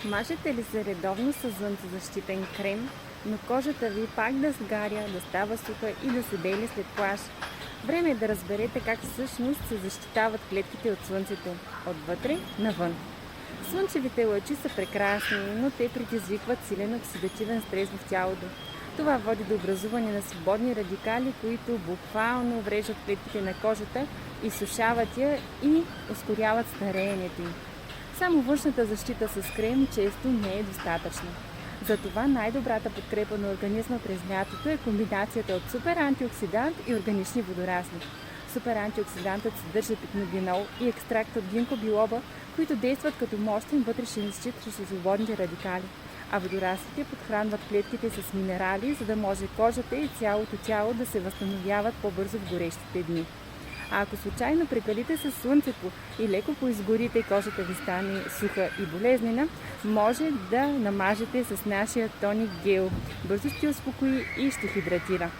Мажете ли се редовно с слънцезащитен крем, но кожата ви пак да сгаря, да става суха и да се бели след плаж? Време е да разберете как всъщност се защитават клетките от слънцето, отвътре навън. Слънчевите лъчи са прекрасни, но те предизвикват силен оксидативен стрес в тялото. Това води до образуване на свободни радикали, които буквално увреждат клетките на кожата, изсушават я и ускоряват стареенето им. Само външната защита с крем често не е достатъчна. Затова най-добрата подкрепа на организма през лятото е комбинацията от супер антиоксидант и органични водорасли. Супер антиоксидантът съдържа пикногенол и екстракт от гинко билоба, които действат като мощен вътрешен щит срещу свободните радикали. А водораслите подхранват клетките с минерали, за да може кожата и цялото тяло да се възстановяват по-бързо в горещите дни. А ако случайно прекалите със слънцето и леко поизгорите, кожата ви стане суха и болезнена, може да намажете с нашия тоник гел. Бързо ще успокои и ще хидратира.